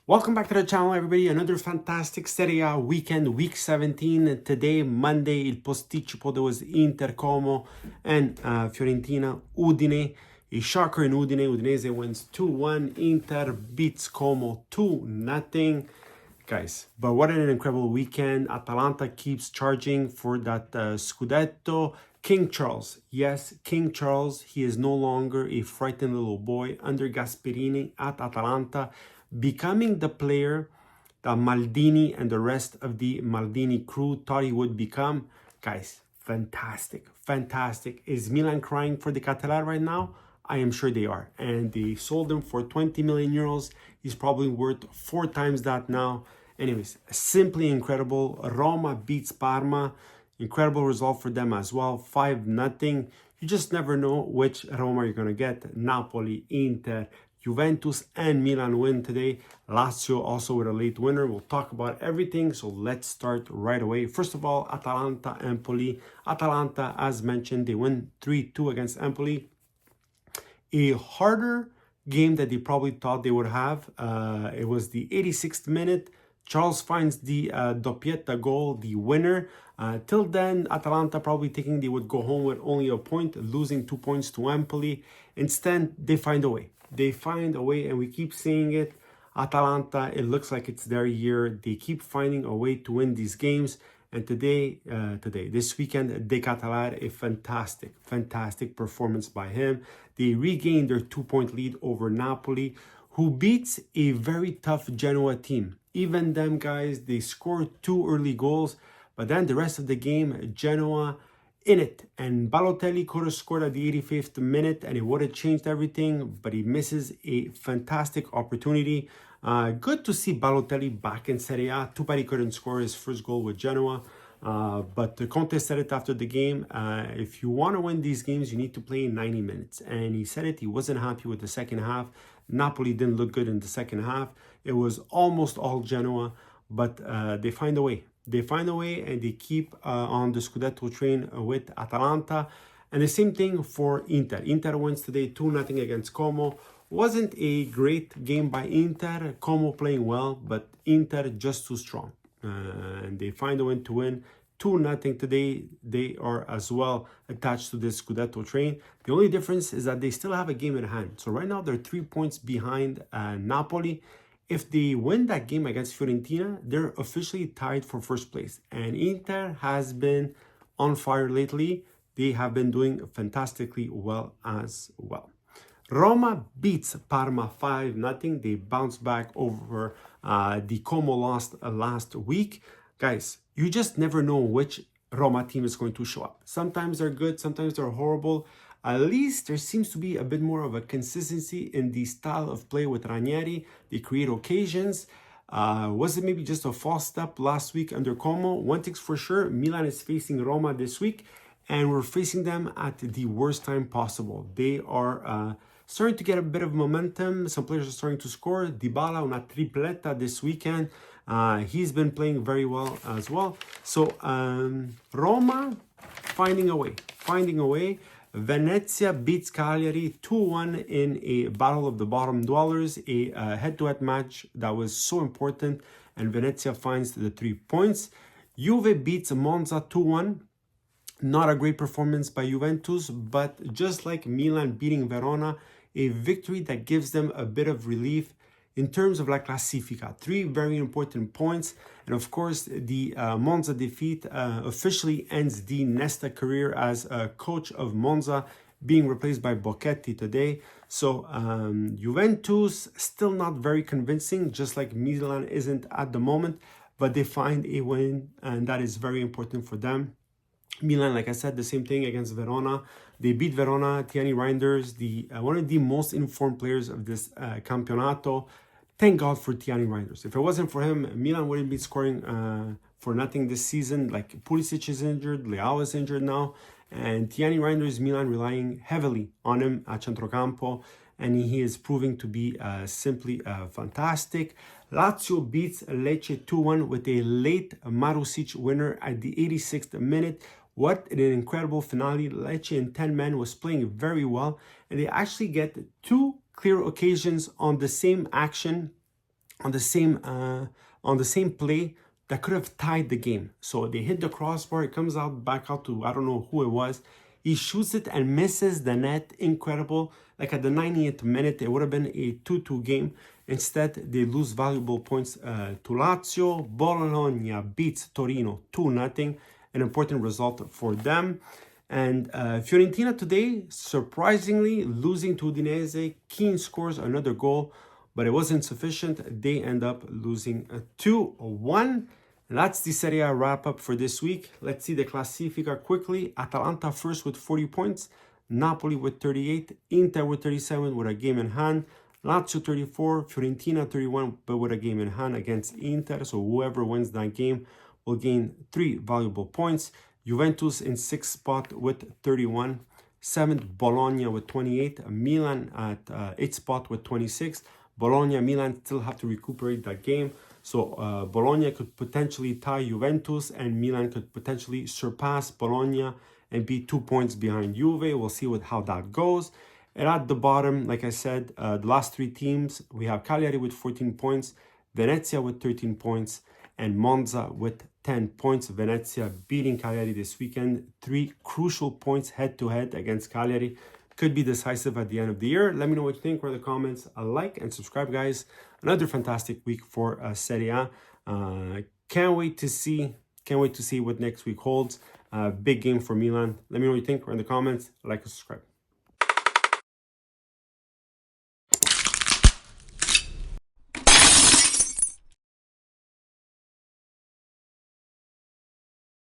Welcome back to the channel, everybody. Another fantastic Serie A weekend, week 17. Today, Monday, il posticipo, there was Inter, Como, and Fiorentina, Udine. A shocker in Udine. Udinese wins 2-1. Inter beats Como 2-0. Guys, but what an incredible weekend. Atalanta keeps charging for that Scudetto. King Charles, yes, King Charles, he is no longer a frightened little boy under Gasperini at Atalanta, becoming the player that Maldini and the rest of the Maldini crew thought he would become. Guys, fantastic, fantastic. Is Milan crying for the Catalan right now? I am sure they are. And they sold him for 20 million euros. He's probably worth 4 times that now. Anyways, simply incredible. Roma beats Parma. Incredible result for them as well. 5-0. You just never know which Roma you're going to get. Napoli, Inter, Juventus, and Milan win today. Lazio also with a late winner. We'll talk about everything. So let's start right away. First of all, Atalanta, Empoli. Atalanta, as mentioned, they win 3-2 against Empoli. A harder game that they probably thought they would have. It was the 86th minute. Charles finds the doppietta goal, the winner. Till then, Atalanta probably thinking they would go home with only a point, losing 2 points to Empoli. Instead, they find a way. They find a way, and we keep saying it. Atalanta, it looks like it's their year. They keep finding a way to win these games. And this weekend, De Catalar, a fantastic performance by him. They regained their 2-point lead over Napoli, who beats a very tough Genoa team. Even them, guys, they scored 2 early goals, but then the rest of the game, Genoa in it. And Balotelli could have scored at the 85th minute, and it would have changed everything, but he misses a fantastic opportunity. Good to see Balotelli back in Serie A. Too bad he couldn't score his first goal with Genoa. But Conte said it after the game. If you want to win these games, you need to play 90 minutes. And he said it. He wasn't happy with the second half. Napoli didn't look good in the second half. It was almost all Genoa, but they find a way. They find a way, and they keep on the Scudetto train with Atalanta. And the same thing for Inter. Inter wins today 2-0 against Como. Wasn't a great game by Inter. Como playing well, but Inter just too strong. And they find a way to win 2-0 today. They are as well attached to this Scudetto train. The only difference is that they still have a game in hand. So right now they're 3 points behind Napoli. If they win that game against Fiorentina, they're officially tied for first place. And Inter has been on fire lately. They have been doing fantastically well as well. Roma beats Parma 5-0. They bounce back over the Como loss last week. Guys, you just never know which Roma team is going to show up. Sometimes they're good, sometimes they're horrible. At least there seems to be a bit more of a consistency in the style of play with Ranieri. They create occasions. Was it maybe just a false step last week under Como? One thing's for sure, Milan is facing Roma this week, and we're facing them at the worst time possible. They are starting to get a bit of momentum. Some players are starting to score. Dybala una tripletta this weekend. He's been playing very well as well. So Roma finding a way. Venezia beats Cagliari 2-1 in a battle of the bottom dwellers, a head-to-head match that was so important, and Venezia finds the 3 points. Juve beats Monza 2-1. Not a great performance by Juventus, but just like Milan beating Verona, a victory that gives them a bit of relief in terms of La Classifica. 3 very important points. And of course, the Monza defeat officially ends the Nesta career as a coach of Monza, being replaced by Bocchetti today. So Juventus still not very convincing, just like Milan isn't at the moment, but they find a win, and that is very important for them. Milan, like I said, the same thing against Verona. They beat Verona. Thierry Reinders, one of the most informed players of this Campionato. Thank God for Thierry Reinders. If it wasn't for him, Milan wouldn't be scoring for nothing this season. Like Pulisic is injured, Leao is injured now, and Thierry Reinders, Milan relying heavily on him at Centrocampo, and he is proving to be simply fantastic. Lazio beats Lecce 2-1 with a late Marusic winner at the 86th minute. What an incredible finale. Lecce in 10 men was playing very well, and they actually get 2 clear occasions on the same action on the same play that could have tied the game. So they hit the crossbar, it comes out back out to, I don't know who it was. He shoots it and misses the net. Incredible. Like at the 90th minute, it would have been a 2-2 game. Instead, they lose valuable points to Lazio. Bologna beats Torino 2-0. An important result for them. And Fiorentina today, surprisingly, losing to Udinese. Keane scores another goal, but it wasn't sufficient. They end up losing 2-1. And that's the Serie A wrap-up for this week. Let's see the Classifica quickly. Atalanta first with 40 points. Napoli with 38. Inter with 37 with a game in hand. Lazio 34. Fiorentina 31, but with a game in hand against Inter. So whoever wins that game will gain 3 valuable points. Juventus in 6th spot with 31. 7th, Bologna with 28. Milan at 8th spot with 26. Bologna, Milan still have to recuperate that game. So Bologna could potentially tie Juventus, and Milan could potentially surpass Bologna and be 2 points behind Juve. We'll see how that goes. And at the bottom, like I said, the last 3 teams, we have Cagliari with 14 points, Venezia with 13 points, and Monza with 10 points. Venezia beating Cagliari this weekend. 3 crucial points head-to-head against Cagliari. Could be decisive at the end of the year. Let me know what you think. Write in the comments. Like and subscribe, guys. Another fantastic week for Serie A. Can't wait to see what next week holds. Big game for Milan. Let me know what you think. Write in the comments. Like and subscribe.